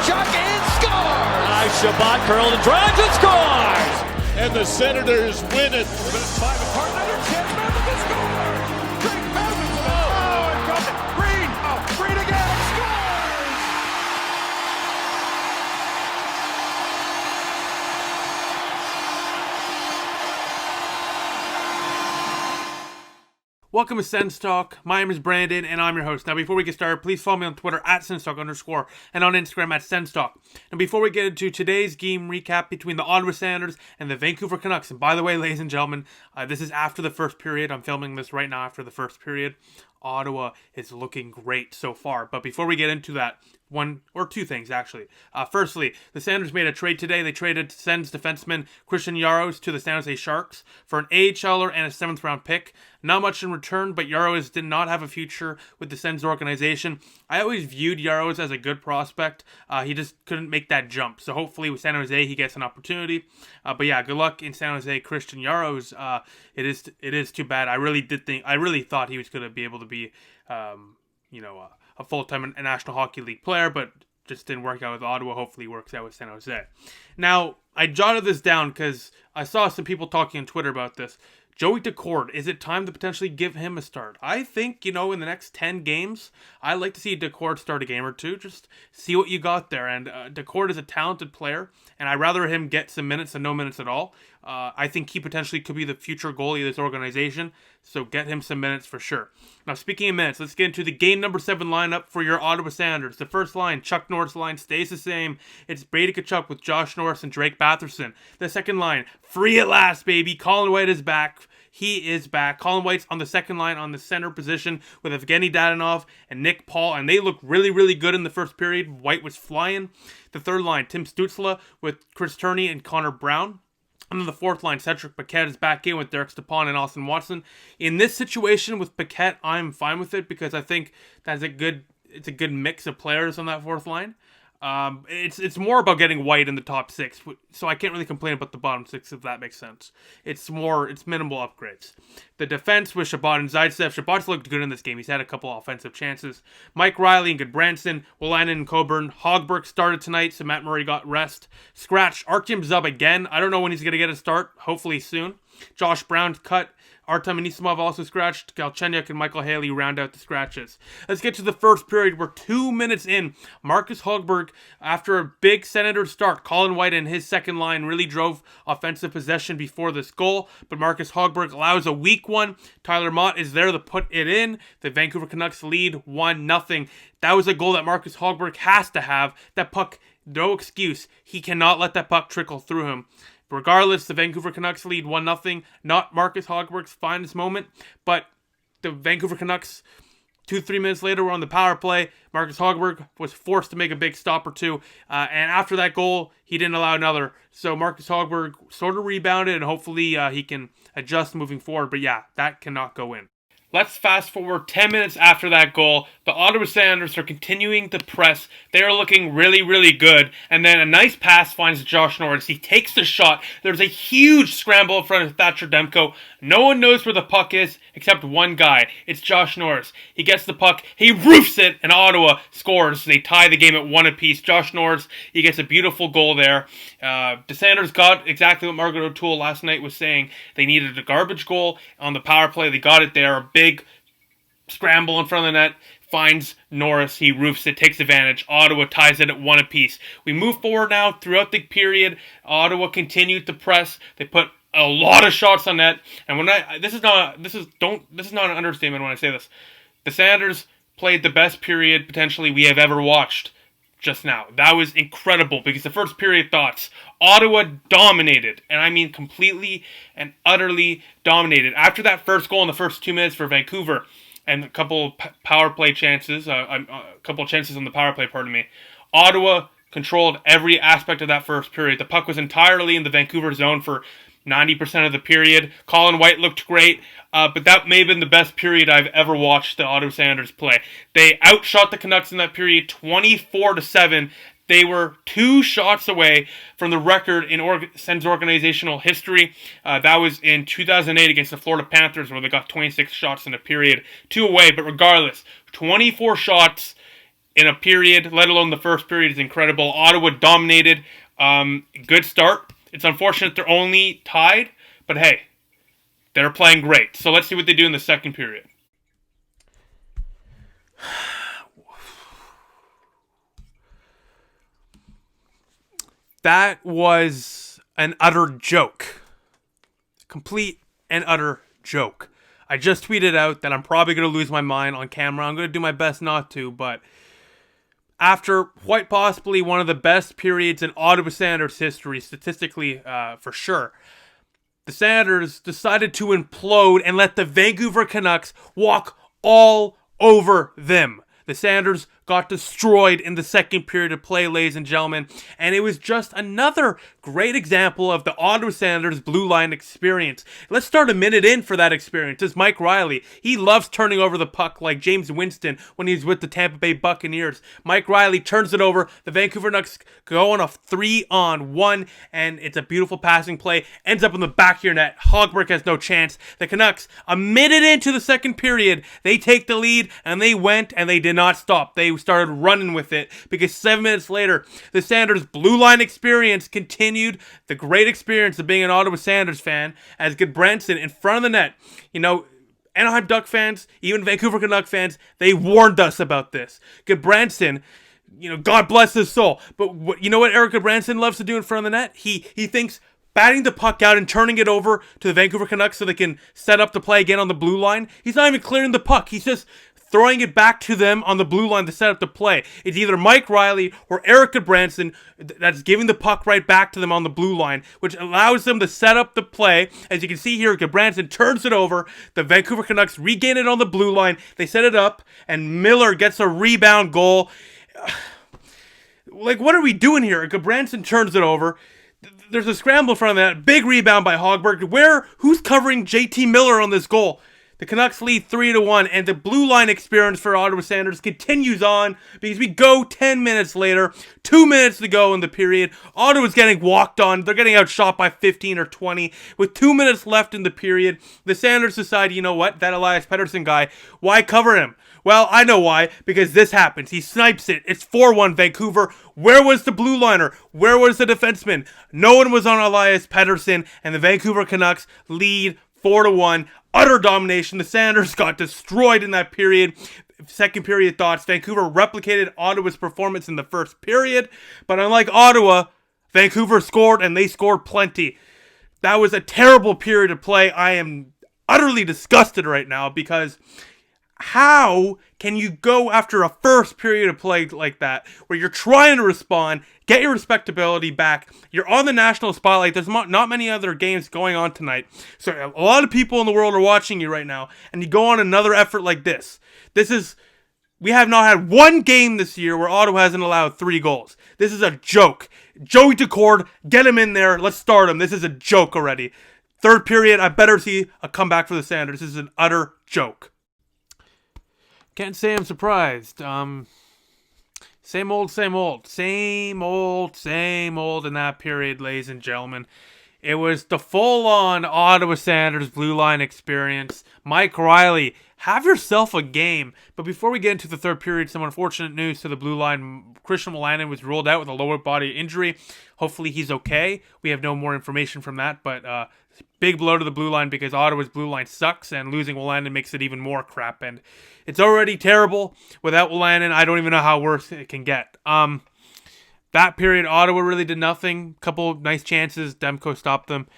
Chuck and scores! Shabbat curled and drives and scores! And the Senators win it. Five apart, another chance, Madison scores! Drake Madison, oh, and got it. Green again, scores! Welcome to Sens Talk. My name is Brandon, and I'm your host. Now, before we get started, please follow me on Twitter at @SensTalk_, and on Instagram at SensTalk. And before we get into today's game recap between the Ottawa Senators and the Vancouver Canucks, and by the way, ladies and gentlemen, this is after the first period. I'm filming this right now after the first period. Ottawa is looking great so far. But before we get into that, one or two things, actually. Firstly, the Senators made a trade today. They traded Sens defenseman Christian Jaros to the San Jose Sharks for an AHLer and a 7th-round pick. Not much in return, but Jaros did not have a future with the Sens organization. I always viewed Jaros as a good prospect. He just couldn't make that jump. So hopefully with San Jose, he gets an opportunity. But yeah, good luck in San Jose, Christian Jaros. It is too bad. I really thought he was going to be able to be, a full-time National Hockey League player, but just didn't work out with Ottawa. Hopefully it works out with San Jose. Now, I jotted this down because I saw some people talking on Twitter about this. Joey Daccord, is it time to potentially give him a start? I think, in the next 10 games, I'd like to see Daccord start a game or two. Just see what you got there. And Daccord is a talented player, and I'd rather him get some minutes than no minutes at all. I think he potentially could be the future goalie of this organization, so get him some minutes for sure. Now, speaking of minutes, let's get into the game number 7 lineup for your Ottawa Senators. The first line, Chuck Norris line, stays the same. It's Brady Tkachuk with Josh Norris and Drake Batherson. The second line, free at last, baby. Colin White is back. He is back. Colin White's on the second line on the center position with Evgeny Dadonov and Nick Paul, and they look really, really good in the first period. White was flying. The third line, Tim Stützle with Chris Turney and Connor Brown. And then the fourth line, Cedric Paquette is back in with Derek Stepan and Austin Watson. In this situation with Paquette, I'm fine with it because I think it's a good mix of players on that fourth line. It's more about getting White in the top 6, so I can't really complain about the bottom 6 if that makes sense. It's minimal upgrades. The defense with Shabbat and Zaitsev. Shabbat's looked good in this game. He's had a couple offensive chances. Mike Riley and Goodbranson, Wolanin and Coburn. Hogberg started tonight, so Matt Murray got rest. Scratch, Artyom Zub again. I don't know when he's going to get a start. Hopefully soon. Josh Brown cut. Artem Anisimov also scratched. Galchenyuk and Michael Haley round out the scratches. Let's get to the first period. We're 2 minutes in. Marcus Hogberg, after a big Senators start, Colin White and his second line really drove offensive possession before this goal, but Marcus Hogberg allows a weak one. Tyler Mott is there to put it in. The Vancouver Canucks lead 1-0. That was a goal that Marcus Hogberg has to have. That puck, no excuse. He cannot let that puck trickle through him. Regardless, the Vancouver Canucks lead 1-0. Not Marcus Hogberg's finest moment, but the Vancouver Canucks, 2-3 minutes later, were on the power play. Marcus Hogberg was forced to make a big stop or two, and after that goal, he didn't allow another. So Marcus Hogberg sort of rebounded, and hopefully he can adjust moving forward. But yeah, that cannot go in. Let's fast forward 10 minutes after that goal. The Ottawa Senators are continuing to press. They are looking really, really good. And then a nice pass finds Josh Norris. He takes the shot. There's a huge scramble in front of Thatcher Demko. No one knows where the puck is except one guy. It's Josh Norris. He gets the puck. He roofs it, and Ottawa scores. They tie the game at 1 apiece. Josh Norris, he gets a beautiful goal there. The Senators got exactly what Margaret O'Toole last night was saying. They needed a garbage goal on the power play. They got it there. A big scramble in front of the net. Finds Norris. He roofs it. Takes advantage. Ottawa ties it at 1 apiece. We move forward now throughout the period. Ottawa continued to press. They put a lot of shots on net. And this is not an understatement when I say this. The Senators played the best period potentially we have ever watched just now. That was incredible because the first period thoughts, Ottawa dominated, and I mean completely and utterly dominated. After that first goal in the first 2 minutes for Vancouver and a couple power play chances, a couple chances on the power play, Ottawa controlled every aspect of that first period. The puck was entirely in the Vancouver zone for 90% of the period. Colin White looked great, but that may have been the best period I've ever watched the Ottawa Senators play. They outshot the Canucks in that period 24-7. They were 2 shots away from the record in Sens organizational history. That was in 2008 against the Florida Panthers, where they got 26 shots in a period. 2 away, but regardless, 24 shots in a period, let alone the first period, is incredible. Ottawa dominated. Good start. It's unfortunate they're only tied, but hey, they're playing great. So let's see what they do in the second period. That was an utter joke. Complete and utter joke. I just tweeted out that I'm probably going to lose my mind on camera. I'm going to do my best not to, but after quite possibly one of the best periods in Ottawa Senators history, statistically for sure, the Senators decided to implode and let the Vancouver Canucks walk all over them. The Senators got destroyed in the second period of play, ladies and gentlemen, and it was just another great example of the Ottawa Senators blue line experience. Let's start a minute in for that experience. It's Mike Riley. He loves turning over the puck like James Winston when he's with the Tampa Bay Buccaneers. Mike Riley turns it over. The Vancouver Canucks go on a 3-on-1, and it's a beautiful passing play. Ends up in the back of your net. Hogberg has no chance. The Canucks, a minute into the second period, they take the lead, and they went, and they did not stop. They started running with it because 7 minutes later, the Senators blue line experience continued. The great experience of being an Ottawa Senators fan as Goodbranson in front of the net. You know, Anaheim Duck fans, even Vancouver Canuck fans, they warned us about this. Goodbranson, you know, God bless his soul. But you know what Eric Goodbranson loves to do in front of the net? He thinks batting the puck out and turning it over to the Vancouver Canucks so they can set up the play again on the blue line. He's not even clearing the puck. He's just throwing it back to them on the blue line to set up the play. It's either Mike Riley or Eric Goodbranson that's giving the puck right back to them on the blue line, which allows them to set up the play. As you can see here, Goodbranson turns it over. The Vancouver Canucks regain it on the blue line. They set it up, and Miller gets a rebound goal. Like, what are we doing here? Goodbranson turns it over. There's a scramble in front of that. Big rebound by Hogberg. Who's covering JT Miller on this goal? The Canucks lead 3-1, and the blue line experience for Ottawa Senators continues on because we go 10 minutes later, 2 minutes to go in the period. Ottawa's getting walked on. They're getting outshot by 15 or 20. With 2 minutes left in the period, the Senators decide, you know what, that Elias Pettersson guy, why cover him? Well, I know why, because this happens. He snipes it. It's 4-1 Vancouver. Where was the blue liner? Where was the defenseman? No one was on Elias Pettersson, and the Vancouver Canucks lead 4-1. Utter domination. The Senators got destroyed in that period. Second period thoughts. Vancouver replicated Ottawa's performance in the first period, but unlike Ottawa, Vancouver scored, and they scored plenty. That was a terrible period of play. I am utterly disgusted right now because how can you go after a first period of play like that where you're trying to respond, get your respectability back, you're on the national spotlight, there's not many other games going on tonight, so a lot of people in the world are watching you right now, and you go on another effort like this. We have not had one game this year where Ottawa hasn't allowed 3 goals. This is a joke. Joey Decord, get him in there, let's start him. This is a joke already. Third period, I better see a comeback for the Senators. This is an utter joke. Can't say I'm surprised. Same old in that period, ladies and gentlemen. It was the full-on Ottawa Senators blue line experience. Mike Riley, have yourself a game. But before we get into the third period, some unfortunate news to the blue line. Christian Wolanin was ruled out with a lower body injury. Hopefully he's okay. We have no more information from that, but big blow to the blue line because Ottawa's blue line sucks, and losing Wolanin makes it even more crap. And it's already terrible without Wolanin. I don't even know how worse it can get. That period, Ottawa really did nothing. Couple nice chances. Demko stopped them.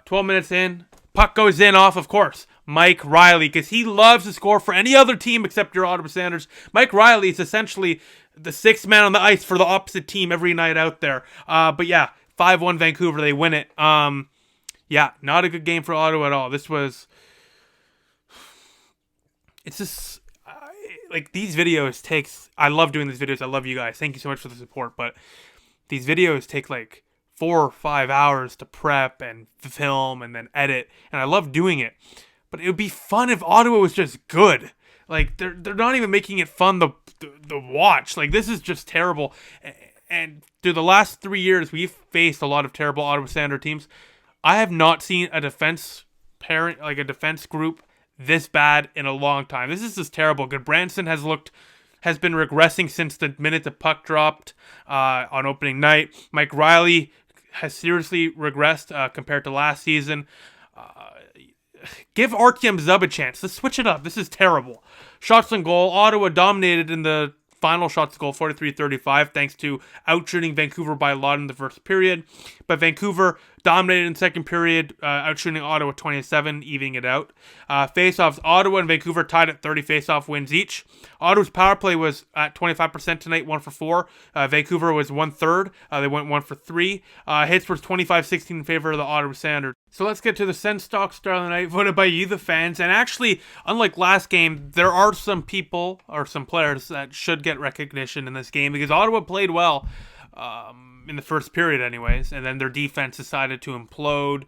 12 minutes in, puck goes in off, of course, Mike Riley, because he loves to score for any other team except your Ottawa Senators. Mike Riley is essentially the sixth man on the ice for the opposite team every night out there. But yeah, 5-1 Vancouver, they win it. Yeah, not a good game for Ottawa at all. It's just, like, these videos I love doing these videos. I love you guys. Thank you so much for the support. But these videos take like 4 or 5 hours to prep and film and then edit. And I love doing it. But it would be fun if Ottawa was just good. Like, they're not even making it fun to watch. Like, this is just terrible. And through the last 3 years, we've faced a lot of terrible Ottawa Senators teams. I have not seen a defense group this bad in a long time. This is just terrible. Goodbranson has looked has been regressing since the minute the puck dropped on opening night. Mike Riley has seriously regressed compared to last season. Give Artyom Zub a chance. Let's switch it up. This is terrible. Shots on goal. Ottawa dominated in the final shots goal, 43-35, thanks to outshooting Vancouver by a lot in the first period. But Vancouver dominated in the second period, outshooting Ottawa 27, evening it out. Faceoffs, Ottawa and Vancouver tied at 30 faceoff wins each. Ottawa's power play was at 25% tonight, 1 for 4. Vancouver was 1/3. They went 1 for 3. Hits was 25-16 in favor of the Ottawa Senators. So let's get to the Sens Stock Star of the Night, voted by you, the fans. And actually, unlike last game, there are some people, or some players, that should get recognition in this game, because Ottawa played well in the first period anyways, and then their defense decided to implode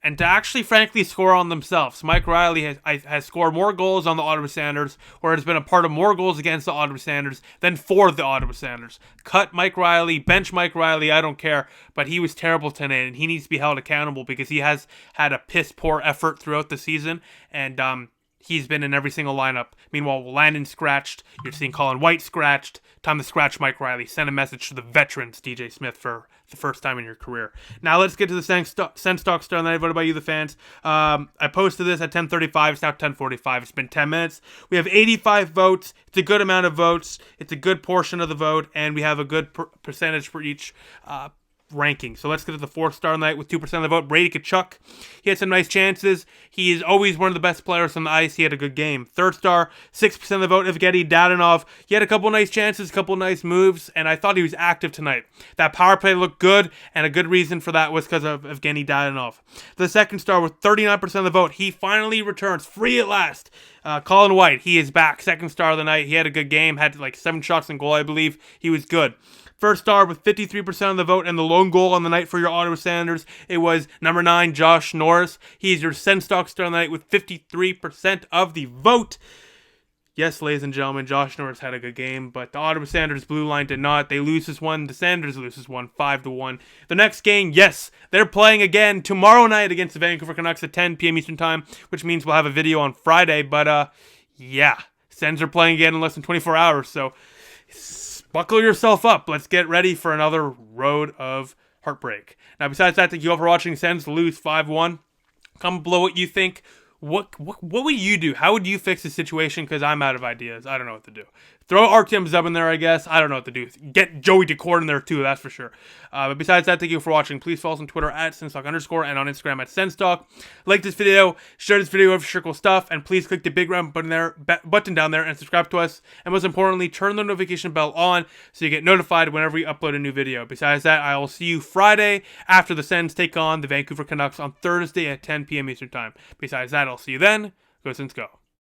and to actually, frankly, score on themselves. Mike Riley has scored more goals on the Ottawa Senators, or has been a part of more goals against the Ottawa Senators than for the Ottawa Senators. Cut Mike Riley, bench Mike Riley, I don't care, but he was terrible tonight, and he needs to be held accountable because he has had a piss-poor effort throughout the season, and he's been in every single lineup. Meanwhile, Landon scratched. You're seeing Colin White scratched. Time to scratch Mike Riley. Send a message to the veterans, DJ Smith, for the first time in your career. Now let's get to the Sens Stock Star of the Night, voted by you, the fans. I posted this at 10:35. It's now 10:45. It's been 10 minutes. We have 85 votes. It's a good amount of votes. It's a good portion of the vote, and we have a good percentage for each ranking. So let's get to the 4-star night with 2% of the vote. Brady Tkachuk. He had some nice chances. He is always one of the best players on the ice. He had a good game. 3rd star, 6% of the vote. Evgeny Dadonov. He had a couple nice chances, a couple nice moves, and I thought he was active tonight. That power play looked good, and a good reason for that was because of Evgeny Dadonov. The 2nd star with 39% of the vote. He finally returns, free at last. Colin White. He is back. 2nd star of the night. He had a good game. Had like 7 shots on goal, I believe. He was good. 1st star with 53% of the vote, and the lone goal on the night for your Ottawa Senators, it was number 9, Josh Norris. He's your Sens Stock Star of the Night with 53% of the vote. Yes, ladies and gentlemen, Josh Norris had a good game, but the Ottawa Senators blue line did not. They lose this one. The Senators lose this one, 5-1. The next game, yes, they're playing again tomorrow night against the Vancouver Canucks at 10 p.m. Eastern Time, which means we'll have a video on Friday, but yeah, Sens are playing again in less than 24 hours, so buckle yourself up. Let's get ready for another road of heartbreak. Now, besides that, thank you all for watching. Sens lose 5-1. Comment below what you think. What would you do? How would you fix the situation? Because I'm out of ideas. I don't know what to do. Throw Artyom Zub in there, I guess. I don't know what to do. Get Joey Daccord in there, too. That's for sure. But besides that, thank you for watching. Please follow us on Twitter at Senstock_ and on Instagram at Senstock. Like this video. Share this video with your circle stuff. And please click the big round button down there and subscribe to us. And most importantly, turn the notification bell on so you get notified whenever we upload a new video. Besides that, I will see you Friday after the Sens take on the Vancouver Canucks on Thursday at 10 p.m. Eastern Time. Besides that, I'll see you then. Go Sens, go.